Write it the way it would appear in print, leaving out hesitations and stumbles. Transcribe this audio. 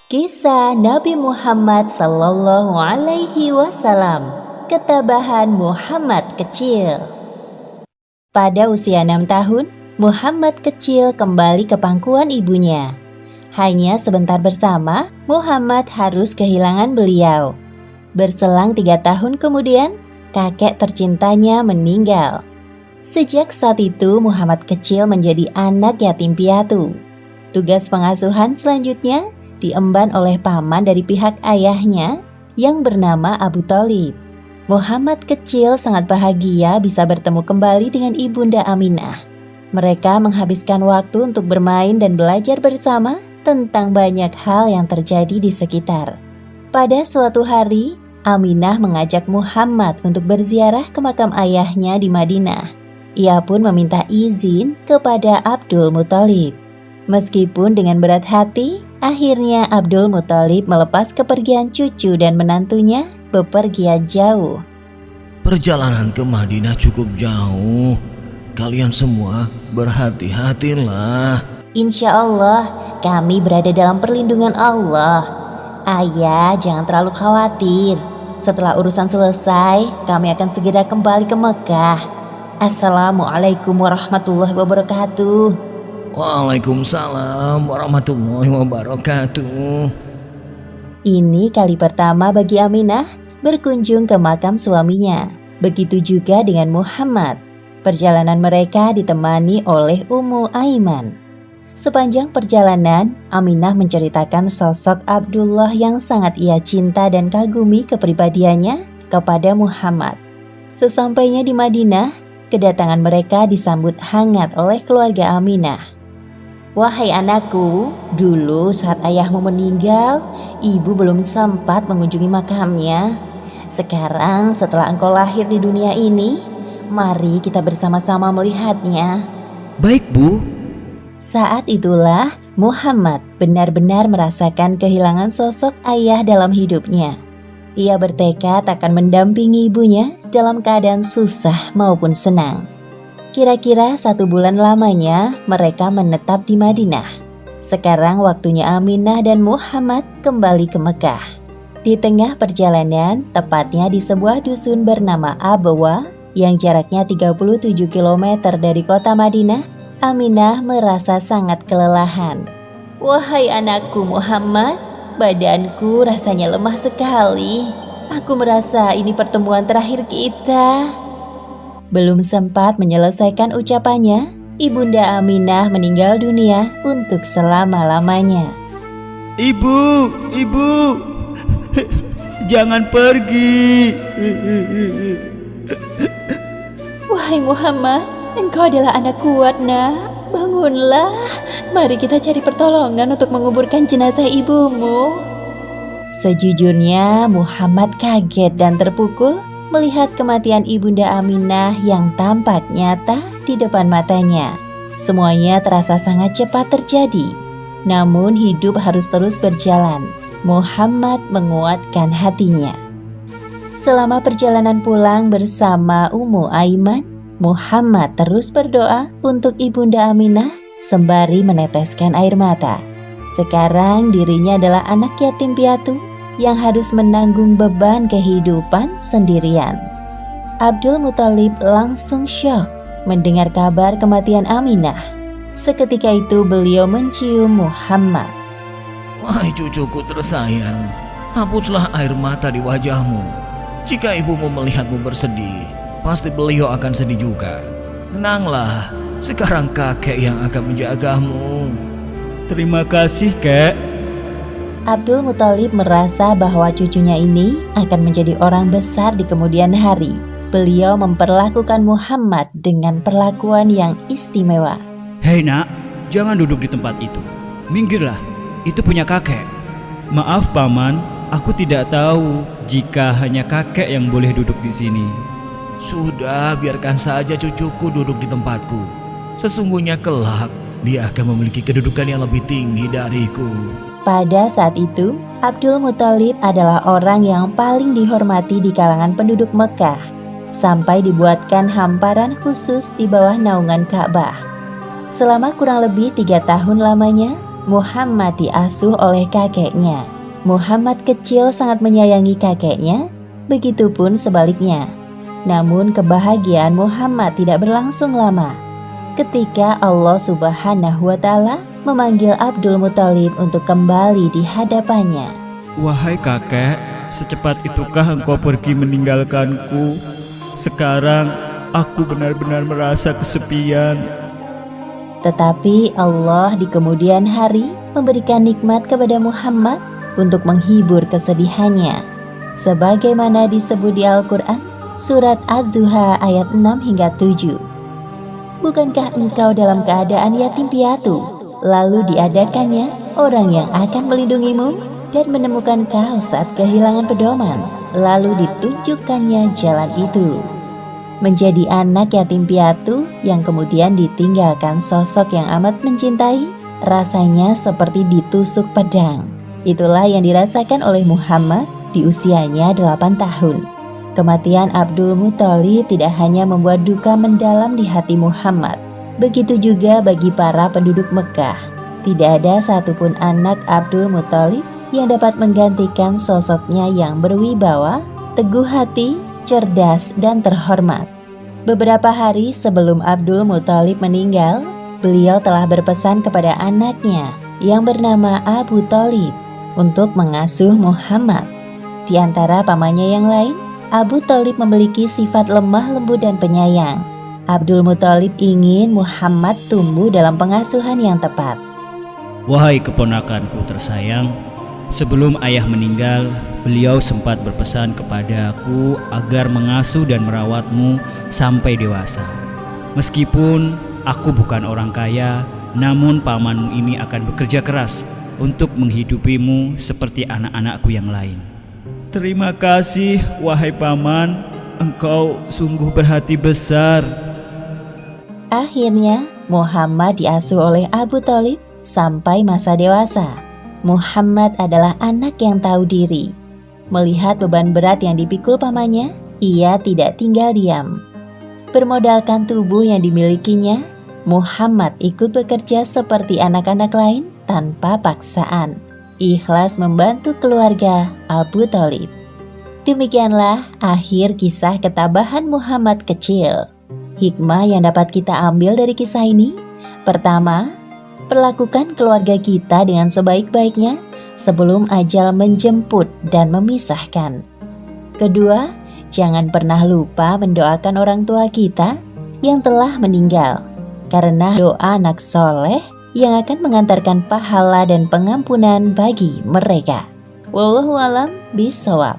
Kisah Nabi Muhammad Sallallahu Alaihi Wasallam. Ketabahan Muhammad kecil. Pada usia 6 tahun, Muhammad kecil kembali ke pangkuan ibunya. Hanya sebentar bersama, Muhammad harus kehilangan beliau. Berselang 3 tahun kemudian, kakek tercintanya meninggal. Sejak saat itu, Muhammad kecil menjadi anak yatim piatu. Tugas pengasuhan selanjutnya diemban oleh paman dari pihak ayahnya yang bernama Abu Thalib. Muhammad kecil sangat bahagia bisa bertemu kembali dengan ibunda Aminah. Mereka menghabiskan waktu untuk bermain dan belajar bersama tentang banyak hal yang terjadi di sekitar. Pada suatu hari, Aminah mengajak Muhammad untuk berziarah ke makam ayahnya di Madinah. Ia pun meminta izin kepada Abdul Muthalib. Meskipun dengan berat hati, akhirnya Abdul Muthalib melepas kepergian cucu dan menantunya bepergian jauh. Perjalanan ke Madinah cukup jauh. Kalian semua berhati-hatilah. Insya Allah, kami berada dalam perlindungan Allah. Ayah, jangan terlalu khawatir. Setelah urusan selesai, kami akan segera kembali ke Mekah. Assalamualaikum warahmatullahi wabarakatuh. Waalaikumsalam warahmatullahi wabarakatuh. Ini kali pertama bagi Aminah berkunjung ke makam suaminya. Begitu juga dengan Muhammad. Perjalanan mereka ditemani oleh Ummu Aiman. Sepanjang perjalanan, Aminah menceritakan sosok Abdullah yang sangat ia cinta dan kagumi kepribadiannya kepada Muhammad. Sesampainya di Madinah, kedatangan mereka disambut hangat oleh keluarga Aminah. Wahai anakku, dulu saat ayahmu meninggal, ibu belum sempat mengunjungi makamnya. Sekarang setelah engkau lahir di dunia ini, mari kita bersama-sama melihatnya. Baik, Bu. Saat itulah Muhammad benar-benar merasakan kehilangan sosok ayah dalam hidupnya. Ia bertekad akan mendampingi ibunya dalam keadaan susah maupun senang. Kira-kira 1 bulan lamanya mereka menetap di Madinah. Sekarang waktunya Aminah dan Muhammad kembali ke Mekah. Di tengah perjalanan, tepatnya di sebuah dusun bernama Abawa yang jaraknya 37 km dari kota Madinah, Aminah merasa sangat kelelahan. Wahai anakku Muhammad, badanku rasanya lemah sekali. Aku merasa ini pertemuan terakhir kita. Belum sempat menyelesaikan ucapannya, ibunda Aminah meninggal dunia untuk selama-lamanya. Ibu, jangan pergi. Wahai Muhammad, engkau adalah anak kuat, nak. Bangunlah, mari kita cari pertolongan untuk menguburkan jenazah ibumu. Sejujurnya, Muhammad kaget dan terpukul melihat kematian ibunda Aminah yang tampak nyata di depan matanya. Semuanya terasa sangat cepat terjadi. Namun hidup harus terus berjalan. Muhammad menguatkan hatinya. Selama perjalanan pulang bersama Ummu Aiman, Muhammad terus berdoa untuk ibunda Aminah sembari meneteskan air mata. Sekarang dirinya adalah anak yatim piatu yang harus menanggung beban kehidupan sendirian. Abdul Muthalib langsung syok mendengar kabar kematian Aminah. Seketika itu beliau mencium Muhammad. Wahai cucuku tersayang, hapuslah air mata di wajahmu. Jika ibumu melihatmu bersedih, pasti beliau akan sedih juga. Tenanglah, sekarang kakek yang akan menjagamu. Terima kasih, Kek. Abdul Muthalib merasa bahwa cucunya ini akan menjadi orang besar di kemudian hari. Beliau memperlakukan Muhammad dengan perlakuan yang istimewa. Hei nak, jangan duduk di tempat itu. Minggirlah, itu punya kakek. Maaf paman, aku tidak tahu jika hanya kakek yang boleh duduk di sini. Sudah, biarkan saja cucuku duduk di tempatku. Sesungguhnya kelak dia akan memiliki kedudukan yang lebih tinggi dariku. Pada saat itu, Abdul Muthalib adalah orang yang paling dihormati di kalangan penduduk Mekah, sampai dibuatkan hamparan khusus di bawah naungan Ka'bah. Selama kurang lebih 3 tahun lamanya, Muhammad diasuh oleh kakeknya. Muhammad kecil sangat menyayangi kakeknya, begitupun sebaliknya. Namun kebahagiaan Muhammad tidak berlangsung lama. Ketika Allah Subhanahu wa Ta'ala memanggil Abdul Muthalib untuk kembali di hadapannya. Wahai kakek, secepat itukah engkau pergi meninggalkanku? Sekarang aku benar-benar merasa kesepian. Tetapi Allah di kemudian hari memberikan nikmat kepada Muhammad untuk menghibur kesedihannya. Sebagaimana disebut di Al-Quran, surat Ad-Duha ayat 6 hingga 7. Bukankah engkau dalam keadaan yatim piatu, lalu diadakannya orang yang akan melindungimu dan menemukan kau saat kehilangan pedoman, lalu ditunjukkannya jalan itu. Menjadi anak yatim piatu yang kemudian ditinggalkan sosok yang amat mencintai, rasanya seperti ditusuk pedang. Itulah yang dirasakan oleh Muhammad di usianya 8 tahun. Kematian Abdul Muthalib tidak hanya membuat duka mendalam di hati Muhammad, begitu juga bagi para penduduk Mekah. Tidak ada satupun anak Abdul Muthalib yang dapat menggantikan sosoknya yang berwibawa, teguh hati, cerdas, dan terhormat. Beberapa hari sebelum Abdul Muthalib meninggal, beliau telah berpesan kepada anaknya yang bernama Abu Thalib untuk mengasuh Muhammad. Di antara pamannya yang lain, Abu Thalib memiliki sifat lemah lembut dan penyayang. Abdul Muthalib ingin Muhammad tumbuh dalam pengasuhan yang tepat. Wahai keponakanku tersayang, sebelum ayah meninggal, beliau sempat berpesan kepadaku agar mengasuh dan merawatmu sampai dewasa. Meskipun aku bukan orang kaya, namun pamanmu ini akan bekerja keras untuk menghidupimu seperti anak-anakku yang lain. Terima kasih, wahai paman, engkau sungguh berhati besar. Akhirnya, Muhammad diasuh oleh Abu Thalib sampai masa dewasa. Muhammad adalah anak yang tahu diri. Melihat beban berat yang dipikul pamannya, ia tidak tinggal diam. Bermodalkan tubuh yang dimilikinya, Muhammad ikut bekerja seperti anak-anak lain tanpa paksaan. Ikhlas membantu keluarga Abu Thalib. Demikianlah akhir kisah ketabahan Muhammad kecil. Hikmah yang dapat kita ambil dari kisah ini: pertama, perlakukan keluarga kita dengan sebaik-baiknya sebelum ajal menjemput dan memisahkan. Kedua, jangan pernah lupa mendoakan orang tua kita yang telah meninggal, karena doa anak soleh yang akan mengantarkan pahala dan pengampunan bagi mereka. Wallahu a'lam bishawab.